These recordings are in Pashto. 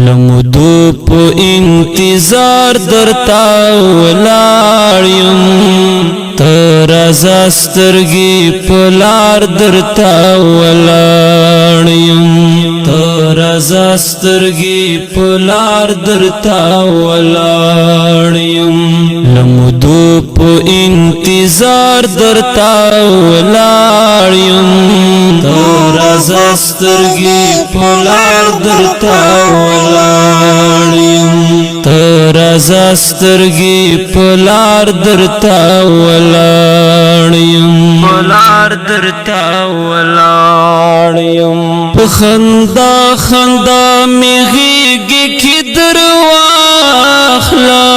لمدو په انتظار درتا ولاړم تر سترګې په لار درتا ولاړم تر سترګې په لار درتا ولاړم لمدو په انتظار درتا ولاړم تر سترګې په لار درتا ولاړم تر سترګې په لار درتا ولاړم په لار درتا ولاړم په خندا خندا می غېږې کې درواخله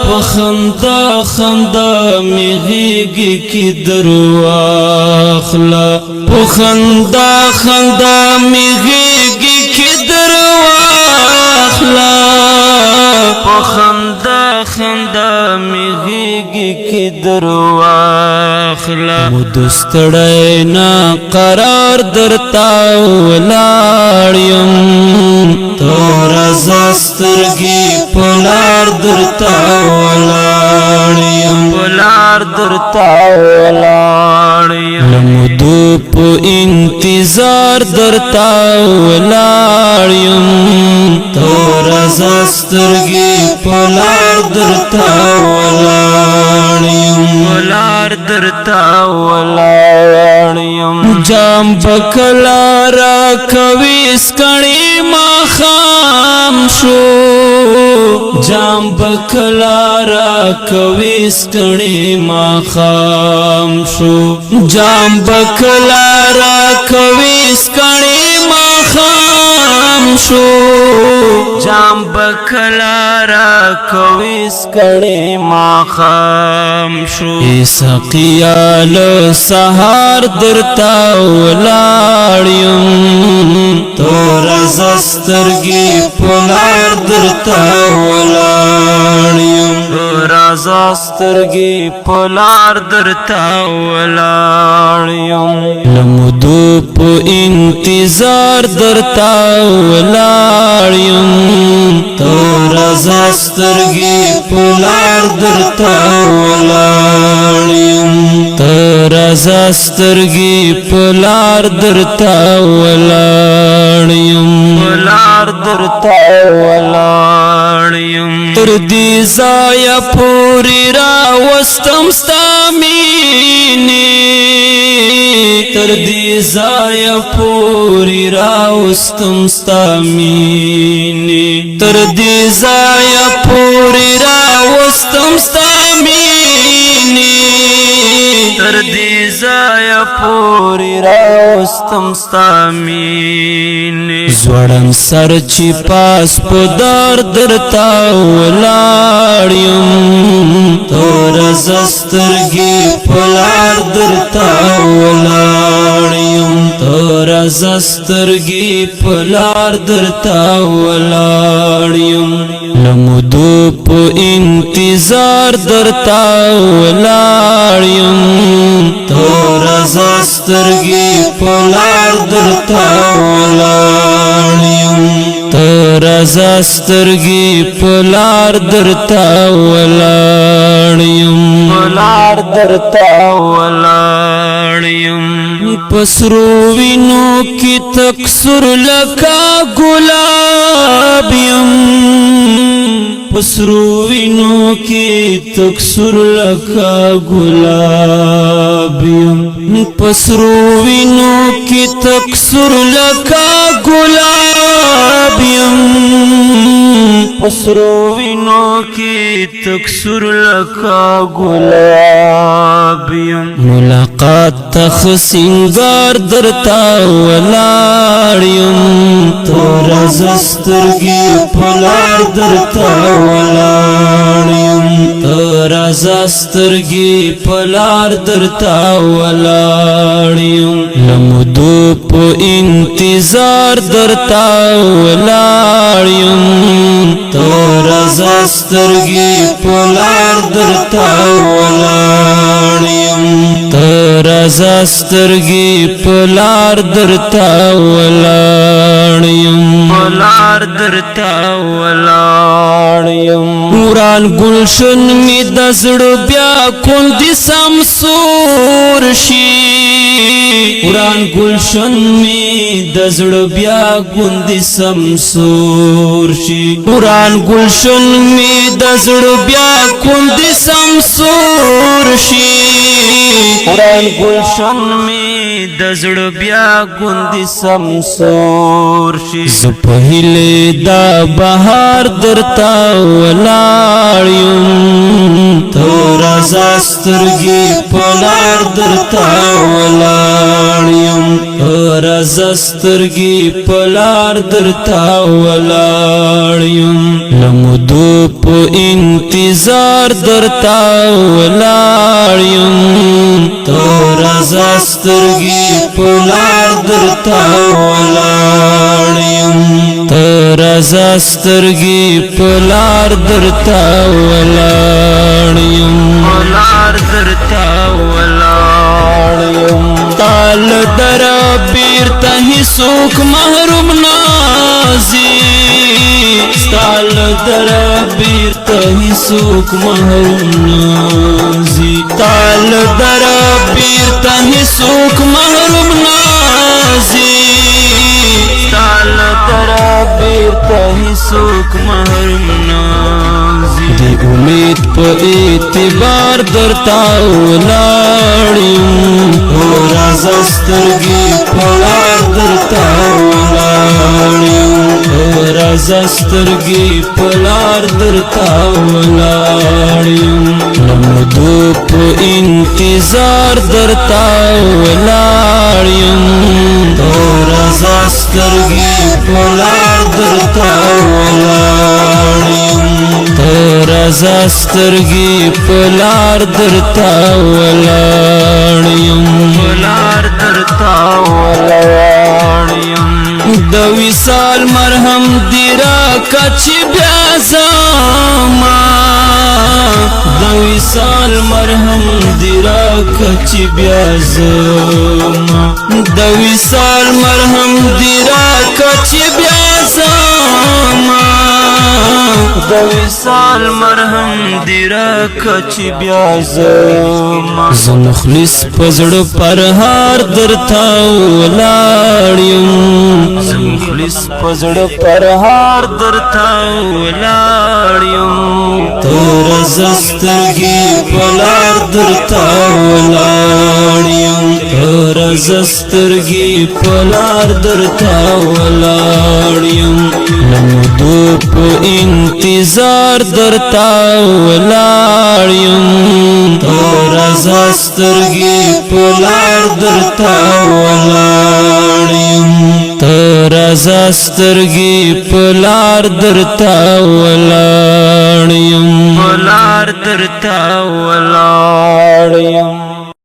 په خندا خندا می غېږې کې درواخله په خندا خندا می غېږې کې درواخله په خندا خندا می غېږې کې درواخله مدستړی نا قرار درتا ولاړ یم تور سترګې په لار درتا ولاړ یم په لار درتا ولاړ یم لمدو په انتظار درتا ولاړ یم تور سترګې په لار درتا ولاړ یم په لار درتا ولاړ یم جام بکلا را کوي سکړې ماښام شو جام بکلا را کوي سکړې ماښام شو جام بکلا را کوي سکړې ماښام شو جام بکلا را کوي سکړې ماښام شو سقیال سهار درتا ولاړ یم تور سترګې په لار درتا ولاړ یم تور سترګې په لار درتا ولاړ یم لمدو په انتظار درتا ولاړ یم تور سترګې په لار درتا ولاړ یم تور سترګې په لار درتا ولاړ یم په لار درتا ولاړ یم تر دې ځایه پورې راوستم ستا مینې تر دې ځایه پورې راوستم ستا مینې تر دې ځایه پورې راوستم ستا مینې تر دې ځایه پورې راوستم ستا مینې زوړم سر چې پاس په دار درتا ولاړ یم تور سترګې په لار درتا ولاړ یم تور سترګې په لار درتا ولاړ یم لمدو په انتظار درتا ولاړ یم تور سترګې په لار درتا ولاړ یم تور سترګې په لار درتا ولاړ یم په لار درتا ولاړ یم پسرو وینو کې تکسر لکا ګلاب یم پسرو وینو کې تکسر لکا ګلاب یم پسرو وینو کې تکسر لکا ګلاب یم پسرو وینو کې تکسر لکا ګلاب یم ملاقات تخ سنگار درتا ولاړ یم تور سترګې په لار درتا ولاړ یم تور سترګې په لار درتا ولاړ یم لمدو په انتظار درتا ولاړ یم تور سترګې په لار درتا ولاړ یم ترازا سترګي پلار درتا ولاړم پلار درتا ولاړم وران گلشن می د زړه بیا کندې سمسور شي وران گلشن می د زړه بیا کندې سمسور شي وران گلشن می د زړه بیا کندې سمسور شي وران گلشن می د زړه بیا کندې سمسور شي ز پهله دا بهار درتا ولاړم ترازا سترګي پلار درتا ولاړم ترازا سترګي پلار درتا ولاړم لمدو په انتظار درتا ولاړم ترازا سترګي پلار درتا ولاړم ترازا سترګي پلار درتا ولاړم پلار درتا ولاړم تال در بیرته هیڅوک محروم نازي تال در بیرته هیڅوک محروم نازي تال در بیرته هیڅوک محروم نازي تال در بیرته هیڅوک محروم نازي دی امید په اعتبار درتا ولاړم ترازا سترګي پلار درتا ولاړم ترازا سترګي پلار درتا ولاړم لمدو په انتظار درتا ولاړم ترازا سترګي پلار درتا ولاړم ترازا سترګي پلار درتا ولاړم پلار درتا ولاړم د وصال مرهم دیرا کچ بیا زما د وصال مرهم دیرا کچ بیا زما د وصال مرهم دیرا کچ بیا زما د وصال مرهم دیرا کچ بیا زما زنخلص پزړه پرهار درتا ولاړم زنخلص پزړه پرهار درتا ولاړم ترازا سترګي پلار درتا ولاړم ترازا سترګي پلار درتا ولاړم لمدو په انتظار درتا ولاړم ترازا سترګي پلار درتا ولاړم ترازا سترګي پلار درتا ولاړم پلار درتا ولاړم